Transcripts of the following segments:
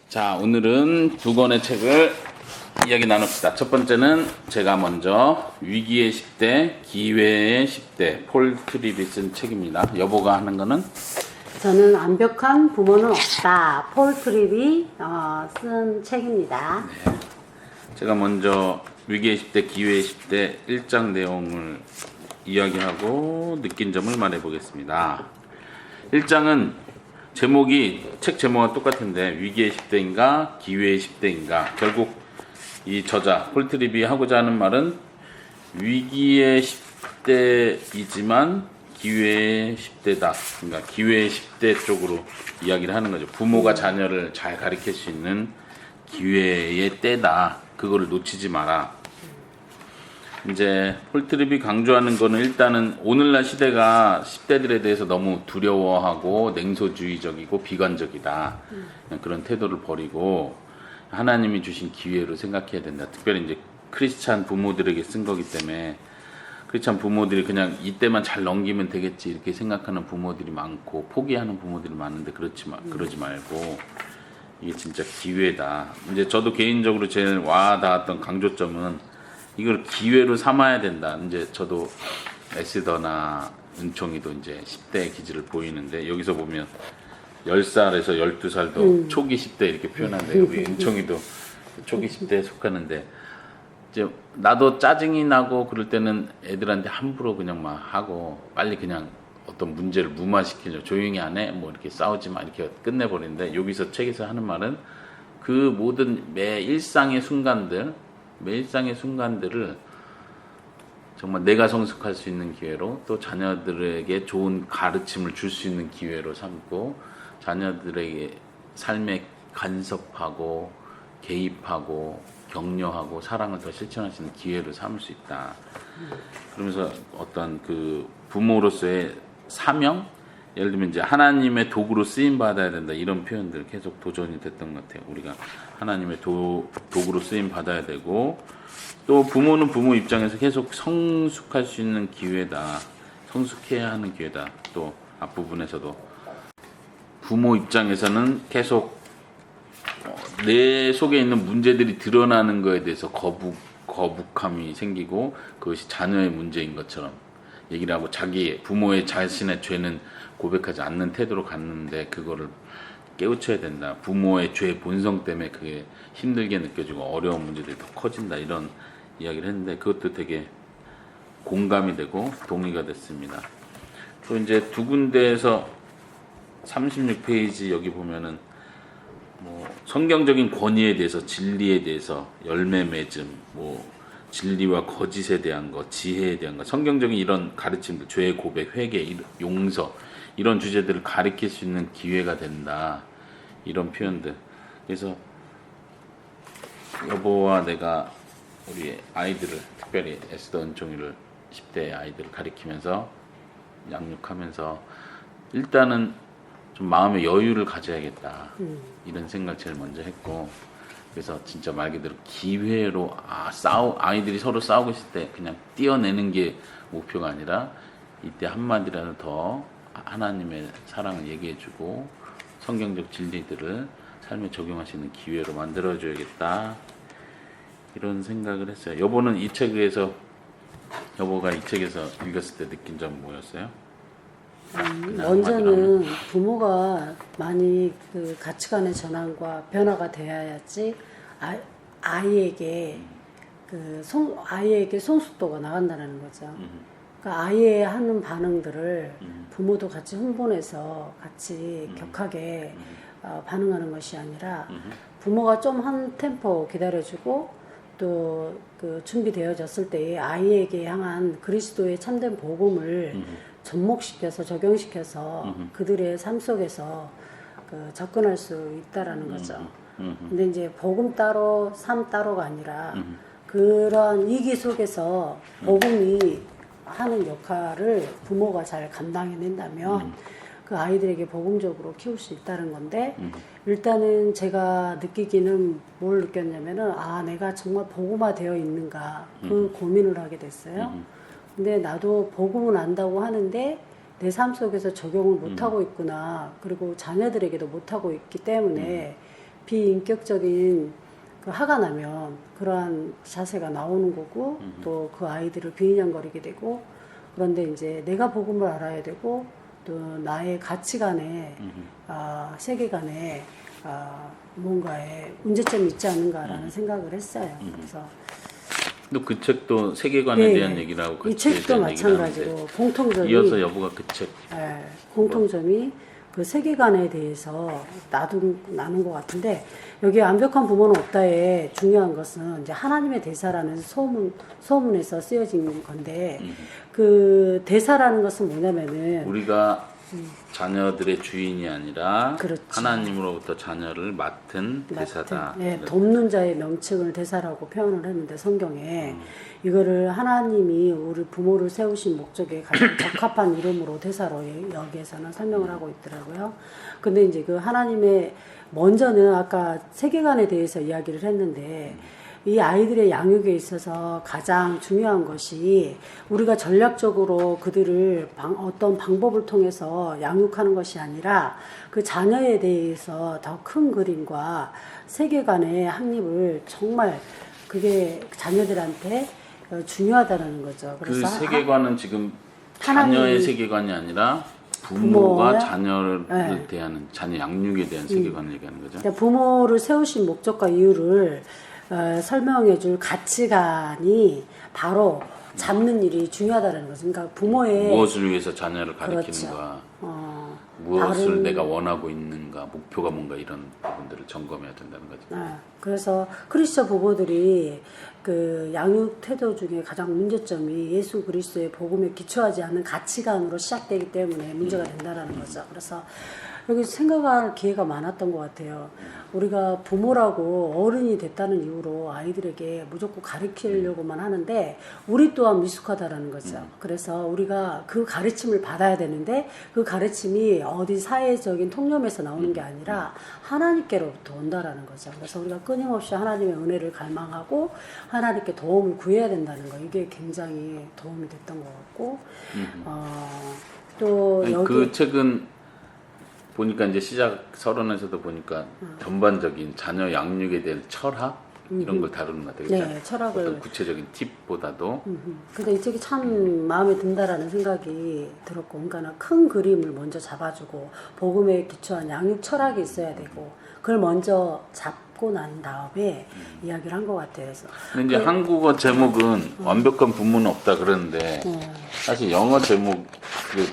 자, 오늘은 두 권의 책을 이야기 나눕시다. 첫 번째는 제가 먼저 위기의 10대, 기회의 10대, 폴 트립이 쓴 책입니다. 여보가 하는 거는? 저는 완벽한 부모는 없다. 폴 트립이 쓴 책입니다. 네. 제가 먼저 위기의 10대, 기회의 10대 1장 내용을 이야기하고 느낀 점을 말해 보겠습니다. 1장은 책 제목은 똑같은데 위기의 10대인가 기회의 10대인가, 결국 이 저자 폴 트립이 하고자 하는 말은 위기의 10대이지만 기회의 10대다. 그러니까 기회의 10대 쪽으로 이야기를 하는 거죠. 부모가 자녀를 잘 가르칠 수 있는 기회의 때다. 그거를 놓치지 마라. 이제 폴 트립이 강조하는 거는 일단은 오늘날 시대가 10대들에 대해서 너무 두려워하고 냉소주의적이고 비관적이다. 그런 태도를 버리고 하나님이 주신 기회로 생각해야 된다. 특별히 이제 크리스찬 부모들에게 쓴 거기 때문에 크리스찬 부모들이 그냥 이때만 잘 넘기면 되겠지 이렇게 생각하는 부모들이 많고 포기하는 부모들이 많은데 그러지 말고 이게 진짜 기회다. 이제 저도 개인적으로 제일 와닿았던 강조점은 이걸 기회로 삼아야 된다. 이제 저도 에스더나 은총이도 이제 10대의 기질을 보이는데 여기서 보면 10살에서 12살도 초기 10대 이렇게 표현하는데 우리 은총이도 초기 10대에 속하는데 이제 나도 짜증이 나고 그럴 때는 애들한테 함부로 그냥 막 하고 빨리 그냥 어떤 문제를 무마시키죠. 조용히 안 해? 뭐 이렇게 싸우지 마 이렇게 끝내버리는데 여기서 책에서 하는 말은 그 모든 매 일상의 순간들을 정말 내가 성숙할 수 있는 기회로 또 자녀들에게 좋은 가르침을 줄 수 있는 기회로 삼고 자녀들에게 삶에 간섭하고 개입하고 격려하고 사랑을 더 실천할 수 있는 기회로 삼을 수 있다. 그러면서 어떤 그 부모로서의 사명, 예를 들면 이제 하나님의 도구로 쓰임 받아야 된다 이런 표현들 계속 도전이 됐던 것 같아요. 우리가 하나님의 도구로 쓰임 받아야 되고 또 부모는 부모 입장에서 계속 성숙할 수 있는 기회다. 성숙해야 하는 기회다. 또 앞부분에서도 부모 입장에서는 계속 내 속에 있는 문제들이 드러나는 거에 대해서 거북함이 생기고 그것이 자녀의 문제인 것처럼 얘기를 하고 자기 부모의 자신의 죄는 고백하지 않는 태도로 갔는데 그거를 깨우쳐야 된다. 부모의 죄 본성 때문에 그게 힘들게 느껴지고 어려운 문제들이 더 커진다. 이런 이야기를 했는데 그것도 되게 공감이 되고 동의가 됐습니다. 또 이제 두 군데에서 36페이지 여기 보면은 뭐 성경적인 권위에 대해서 진리에 대해서 열매 맺음 뭐 진리와 거짓에 대한 것, 지혜에 대한 것, 성경적인 이런 가르침들, 죄의 고백, 회개, 용서 이런 주제들을 가르칠 수 있는 기회가 된다. 이런 표현들. 그래서 여보와 내가 우리 아이들을, 특별히 에스더 은총이를 10대 아이들을 가르치면서 양육하면서 일단은 좀 마음의 여유를 가져야겠다. 이런 생각 제일 먼저 했고 그래서 진짜 말 그대로 기회로 아이들이 서로 싸우고 있을 때 그냥 띄어내는 게 목표가 아니라 이때 한마디라도 더 하나님의 사랑을 얘기해주고 성경적 진리들을 삶에 적용할 수 있는 기회로 만들어줘야겠다. 이런 생각을 했어요. 여보가 이 책에서 읽었을 때 느낀 점 뭐였어요? 먼저는 부모가 많이 그 가치관의 전환과 변화가 되어야지 아이에게 아이에게 성숙도가 나간다는 거죠. 그러니까 아이의 하는 반응들을 부모도 같이 흥분해서 같이 격하게 반응하는 것이 아니라 부모가 좀 한 템포 기다려주고 또 그 준비되어졌을 때에 아이에게 향한 그리스도의 참된 복음을 접목시켜서 적용시켜서 그들의 삶 속에서 접근할 수 있다라는 거죠. 근데 이제 복음 따로 삶 따로가 아니라 그러한 위기 속에서 복음이 하는 역할을 부모가 잘 감당해낸다면 그 아이들에게 복음적으로 키울 수 있다는 건데 일단은 제가 느끼기는 뭘 느꼈냐면은 내가 정말 복음화 되어 있는가 그 고민을 하게 됐어요. 근데 나도 복음은 안다고 하는데 내 삶 속에서 적용을 못하고 있구나. 그리고 자녀들에게도 못하고 있기 때문에 비인격적인 그 화가 나면 그러한 자세가 나오는 거고 또 그 아이들을 비인양거리게 되고 그런데 이제 내가 복음을 알아야 되고 또 나의 가치관에 세계관에 뭔가에 문제점이 있지 않은가라는 생각을 했어요. 그래서 또 그 책도 세계관에 네, 대한 얘기를 하고 이 가치에 책도 대한 얘기를 마찬가지로 하는데 공통점이 이어서 여보가 그 책 공통점이 그 세계관에 대해서 나눈 것 같은데 여기 완벽한 부모는 없다에 중요한 것은 이제 하나님의 대사라는 소문에서 쓰여진 건데 그 대사라는 것은 뭐냐면은 우리가 자녀들의 주인이 아니라 그렇죠. 하나님으로부터 자녀를 맡은 대사다. 네, 돕는 자의 명칭을 대사라고 표현을 했는데 성경에 이거를 하나님이 우리 부모를 세우신 목적에 가장 적합한 이름으로 대사로 여기에서는 설명을 하고 있더라고요. 근데 이제 그 하나님의 먼저는 아까 세계관에 대해서 이야기를 했는데 이 아이들의 양육에 있어서 가장 중요한 것이 우리가 전략적으로 그들을 어떤 방법을 통해서 양육하는 것이 아니라 그 자녀에 대해서 더 큰 그림과 세계관의 확립을 정말 그게 자녀들한테 중요하다는 거죠. 그 그래서 세계관은 지금 하나님, 자녀의 세계관이 아니라 부모가 부모와, 자녀를 네. 대하는 자녀 양육에 대한 세계관을 얘기하는 거죠. 그러니까 부모를 세우신 목적과 이유를 설명해 줄 가치관이 바로 잡는 일이 중요하다는 거죠. 그러니까 부모의 무엇을 위해서 자녀를 가리키는가, 그렇죠. 무엇을 내가 원하고 있는가, 목표가 뭔가 이런 부분들을 점검해야 된다는 거죠. 그래서 크리스천 부모들이 그 양육 태도 중에 가장 문제점이 예수 그리스도의 복음에 기초하지 않는 가치관으로 시작되기 때문에 문제가 된다라는 거죠. 그래서 여기 생각할 기회가 많았던 것 같아요. 우리가 부모라고 어른이 됐다는 이유로 아이들에게 무조건 가르치려고만 하는데 우리 또한 미숙하다라는 거죠. 그래서 우리가 그 가르침을 받아야 되는데 그 가르침이 어디 사회적인 통념에서 나오는 게 아니라 하나님께로부터 온다라는 거죠. 그래서 우리가 끊임없이 하나님의 은혜를 갈망하고 하나님께 도움을 구해야 된다는 거. 이게 굉장히 도움이 됐던 것 같고 또 아니, 여기 그 책은 보니까 이제 시작 서론에서도 보니까 전반적인 자녀 양육에 대한 철학 이런 걸 다루는 것 같아요. 네, 철학을 어떤 구체적인 팁보다도 근데 이 책이 참 마음에 든다라는 생각이 들었고, 그러니까 큰 그림을 먼저 잡아주고 복음에 기초한 양육 철학이 있어야 되고 그걸 먼저 잡고 난 다음에 이야기를 한 것 같아요. 그래서 근데 이제 한국어 제목은 완벽한 부모는 없다 그러는데 사실 영어 제목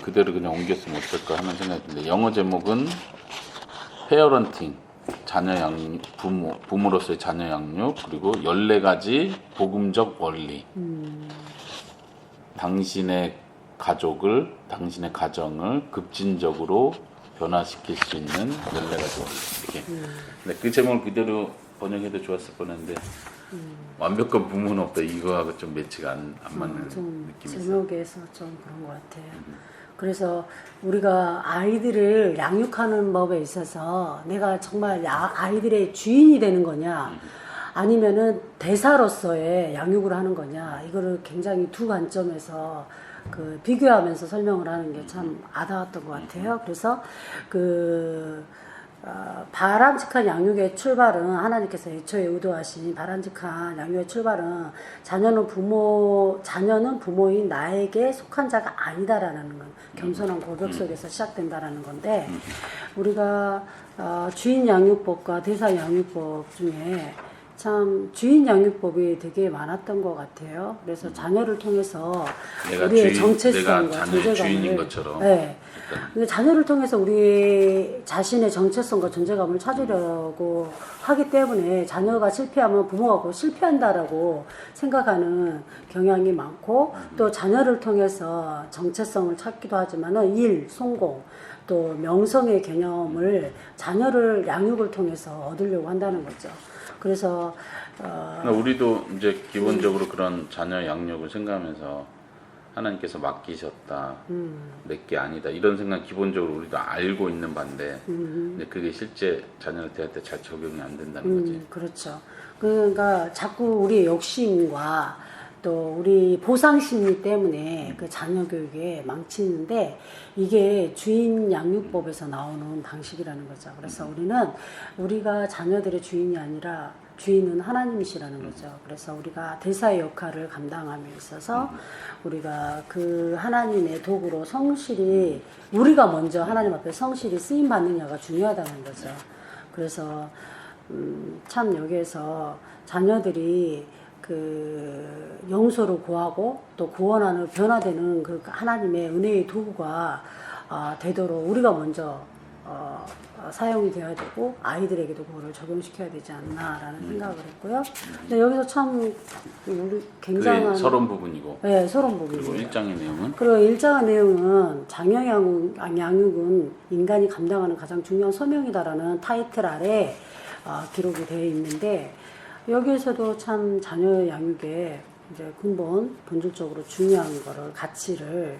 그대로 그냥 옮겼으면 어떨까 하는 생각이 드는데 영어 제목은 페어런팅 자녀 양육 부모로서의 자녀 양육 그리고 14가지 복음적 원리 당신의 당신의 가정을 급진적으로 변화시킬 수 있는 14가지 원리 이렇게. 근데 그 제목을 그대로 번역해도 좋았을 뻔했는데 완벽한 부모는 없다 이거하고 좀 매치가 안 맞는 좀 느낌이 있어요. 제목에서 좀 그런 것 같아요. 그래서 우리가 아이들을 양육하는 법에 있어서 내가 정말 아이들의 주인이 되는 거냐 아니면은 대사로서의 양육을 하는 거냐 이거를 굉장히 두 관점에서 그 비교하면서 설명을 하는 게 참 와닿았던 것 같아요. 그래서 바람직한 양육의 출발은 하나님께서 애초에 의도하신 바람직한 양육의 출발은 자녀는 부모인 나에게 속한 자가 아니다라는 건 겸손한 고백 속에서 시작된다라는 건데 우리가 주인 양육법과 대사 양육법 중에 참 주인 양육법이 되게 많았던 것 같아요. 그래서 자녀를 통해서 우리의 정체성과 내가 자녀의 주인인 존재감을 것처럼. 네. 근데 자녀를 통해서 우리 자신의 정체성과 존재감을 찾으려고 하기 때문에 자녀가 실패하면 부모가 곧 실패한다라고 생각하는 경향이 많고 또 자녀를 통해서 정체성을 찾기도 하지만은 성공, 또 명성의 개념을 자녀를 양육을 통해서 얻으려고 한다는 거죠. 그래서 그러니까 우리도 이제 기본적으로 그런 자녀 양육을 생각하면서 하나님께서 맡기셨다, 내게 아니다 이런 생각 기본적으로 우리도 알고 있는 반대. 근데 그게 실제 자녀한테 할 때 잘 적용이 안 된다는 거지. 그렇죠. 그러니까 자꾸 우리의 욕심과 또 우리 보상 심리 때문에 그 자녀 교육에 망치는데 이게 주인 양육법에서 나오는 방식이라는 거죠. 그래서 우리가 자녀들의 주인이 아니라 주인은 하나님이시라는 거죠. 그래서 우리가 대사의 역할을 감당함에 있어서 우리가 그 하나님의 도구로 성실히 우리가 먼저 하나님 앞에 성실히 쓰임 받느냐가 중요하다는 거죠. 그래서 참 여기에서 자녀들이 그 용서를 구하고 또 구원하는 변화되는 그 하나님의 은혜의 도구가 되도록 우리가 먼저 사용이 되어야 되고 아이들에게도 그거를 적용시켜야 되지 않나라는 생각을 했고요. 근데 여기서 참 우리 굉장한 그게 서론 부분이고. 네, 서론 그리고 부분이에요. 1장의 내용은 그리고 1장의 내용은 자녀 양육은 인간이 감당하는 가장 중요한 소명이다라는 타이틀 아래 기록이 되어 있는데 여기에서도 참 자녀 양육의 이제 본질적으로 중요한 거를 가치를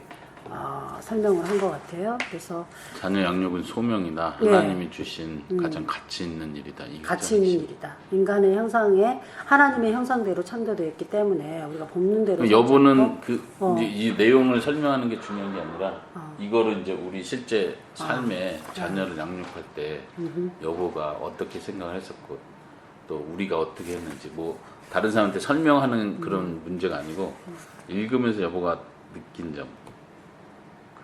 설명을 한 것 같아요. 그래서 자녀 양육은 소명이다. 하나님이 주신 가장 가치 있는 일이다. 이거죠. 가치 있는 일이다. 인간의 형상에 하나님의 형상대로 창조되었기 때문에 우리가 본는 대로 여보는 이제 이 내용을 설명하는 게 중요한 게 아니라 이거를 이제 우리 실제 삶에 자녀를 양육할 때 여보가 어떻게 생각을 했었고 또 우리가 어떻게 했는지 뭐 다른 사람한테 설명하는 그런 문제가 아니고 읽으면서 여보가 느낀 점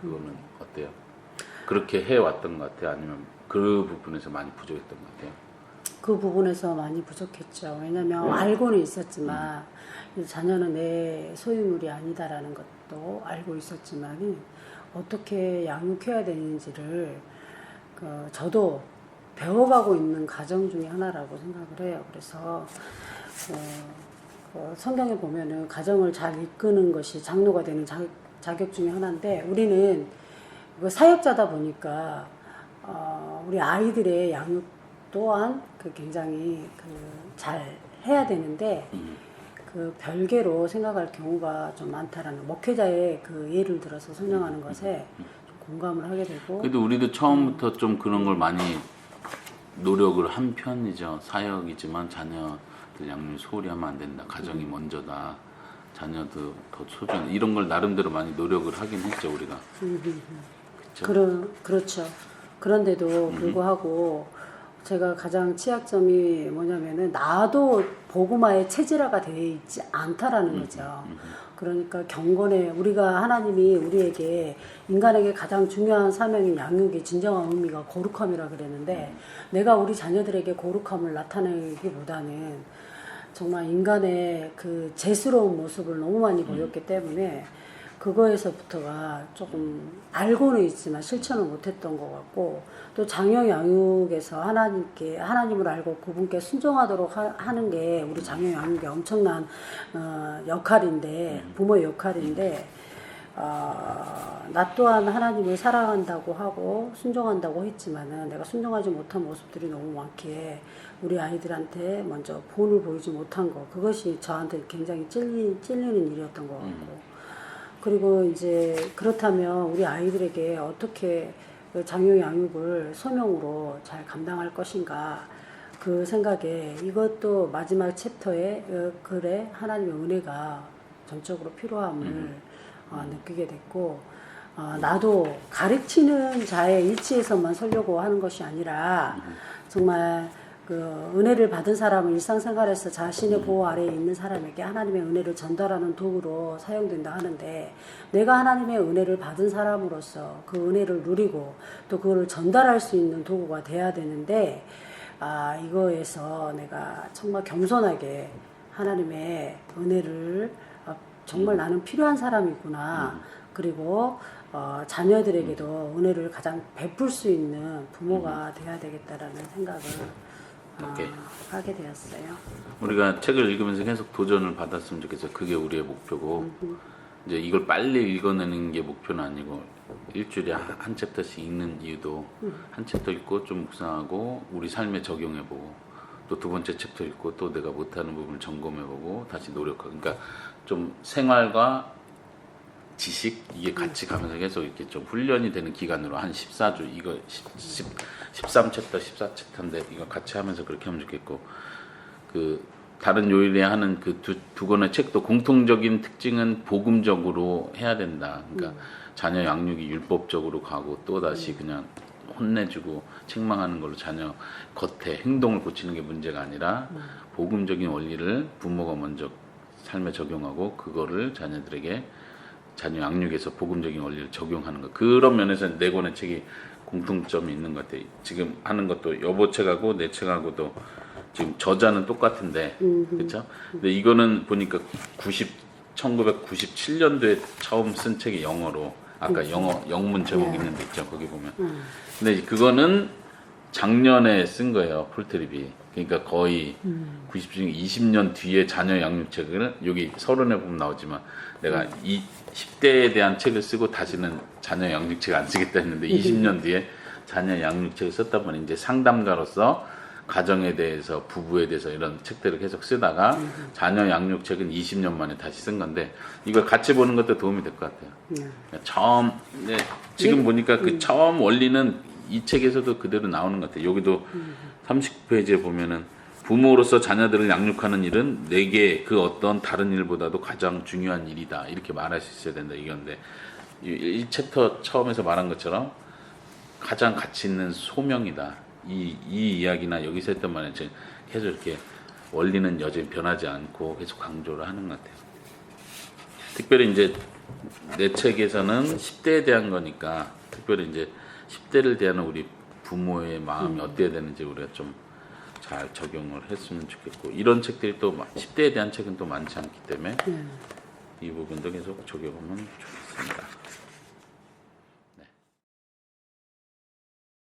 그거는 어때요? 그렇게 해왔던 것 같아요? 아니면 그 부분에서 많이 부족했던 것 같아요? 그 부분에서 많이 부족했죠. 왜냐하면 알고는 있었지만 자녀는 내 소유물이 아니다라는 것도 알고 있었지만 어떻게 양육해야 되는지를 저도 배워가고 있는 과정 중에 하나라고 생각을 해요. 그래서 성경에 보면은 가정을 잘 이끄는 것이 장로가 되는 자격 중에 하나인데 우리는 사역자다 보니까 우리 아이들의 양육 또한 굉장히 잘 해야 되는데 그 별개로 생각할 경우가 좀 많다라는 목회자의 그 예를 들어서 설명하는 것에 좀 공감을 하게 되고 그래도 우리도 처음부터 좀 그런 걸 많이 노력을 한 편이죠. 사역이지만 자녀들 양육 소홀히 하면 안 된다. 가정이 먼저다. 자녀도 더 소중한 이런 걸 나름대로 많이 노력을 하긴 했죠 우리가. 그렇죠. 그런데도 불구하고 제가 가장 취약점이 뭐냐면은 나도 복음화의 체질화가 되어 있지 않다라는 거죠. 그러니까 경건에 우리가 하나님이 우리에게 인간에게 가장 중요한 사명인 양육의 진정한 의미가 거룩함이라 그랬는데 내가 우리 자녀들에게 거룩함을 나타내기보다는 정말 인간의 그 죄스러운 모습을 너무 많이 보였기 때문에 그거에서부터가 조금 알고는 있지만 실천을 못했던 것 같고 또 자녀 양육에서 하나님을 알고 그분께 순종하도록 하는 게 우리 자녀 양육의 엄청난 역할인데 부모의 역할인데 나 또한 하나님을 사랑한다고 하고 순종한다고 했지만은 내가 순종하지 못한 모습들이 너무 많기에 우리 아이들한테 먼저 본을 보이지 못한 거 그것이 저한테 굉장히 찔리는 일이었던 것 같고 그리고 이제 그렇다면 우리 아이들에게 어떻게 자녀 양육을 소명으로 잘 감당할 것인가 그 생각에 이것도 마지막 챕터에 글에 하나님의 은혜가 전적으로 필요함을 느끼게 됐고 나도 가르치는 자의 위치에서만 서려고 하는 것이 아니라 정말 그 은혜를 받은 사람은 일상생활에서 자신의 보호 아래에 있는 사람에게 하나님의 은혜를 전달하는 도구로 사용된다 하는데 내가 하나님의 은혜를 받은 사람으로서 그 은혜를 누리고 또 그걸 전달할 수 있는 도구가 돼야 되는데 이거에서 내가 정말 겸손하게 하나님의 은혜를 정말 나는 필요한 사람이구나 그리고 자녀들에게도 은혜를 가장 베풀 수 있는 부모가 돼야 되겠다라는 생각을 하게 되었어요. 우리가 책을 읽으면서 계속 도전을 받았으면 좋겠어요. 그게 우리의 목표고 이제 이걸 빨리 읽어내는 게 목표는 아니고 일주일에 한 챕터씩 읽는 이유도 한 챕터 읽고 좀 묵상하고 우리 삶에 적용해보고 또 두 번째 챕터 읽고 또 내가 못하는 부분을 점검해보고 다시 노력하고 그러니까 좀 생활과 지식 이게 같이 가면서 계속 이렇게 좀 훈련이 되는 기간으로 한 14주 이거 13챕터 14챕터인데 이거 같이 하면서 그렇게 하면 좋겠고 그 다른 요일에 하는 그 두 권의 책도 공통적인 특징은 복음적으로 해야 된다. 그러니까 자녀 양육이 율법적으로 가고 또 다시 그냥 혼내주고 책망하는 걸로 자녀 겉에 행동을 고치는 게 문제가 아니라 복음적인 원리를 부모가 먼저 삶에 적용하고 그거를 자녀들에게 자녀 양육에서 복음적인 원리를 적용하는 것. 그런 면에서 네 권의 책이 공통점이 있는 것 같아요. 지금 하는 것도 여보 책하고 내 책하고도 지금 저자는 똑같은데, 그렇죠? 근데 이거는 보니까 1997년도에 처음 쓴 책이 영어로, 아까 영어 영문 제목 있는데 있죠, 거기 보면. 근데 그거는 작년에 쓴 거예요, 폴트립이. 그러니까 거의 20년 뒤에 자녀 양육책을 여기 서론에 보면 나오지만 내가 이 10대에 대한 책을 쓰고 다시는 자녀 양육책 안 쓰겠다 했는데 20년 뒤에 자녀 양육책을 썼다 보니 이제 상담가로서 가정에 대해서 부부에 대해서 이런 책들을 계속 쓰다가 자녀 양육책은 20년 만에 다시 쓴 건데 이걸 같이 보는 것도 도움이 될 것 같아요. 처음 지금 보니까 그 처음 원리는 이 책에서도 그대로 나오는 것 같아요. 여기도 30페이지에 보면은 부모로서 자녀들을 양육하는 일은 내게 그 어떤 다른 일보다도 가장 중요한 일이다. 이렇게 말할 수 있어야 된다. 이건데 이 챕터 처음에서 말한 것처럼 가장 가치 있는 소명이다. 이 이야기나 여기서 했던 말은 계속 이렇게 원리는 여전히 변하지 않고 계속 강조를 하는 것 같아요. 특별히 이제 내 책에서는 10대에 대한 거니까 특별히 이제 10대를 대하는 우리 부모의 마음이 어때야 되는지 우리가 좀 잘 적용을 했으면 좋겠고 이런 책들이 또 10대에 대한 책은 또 많지 않기 때문에 이 부분도 계속 적용하면 좋겠습니다.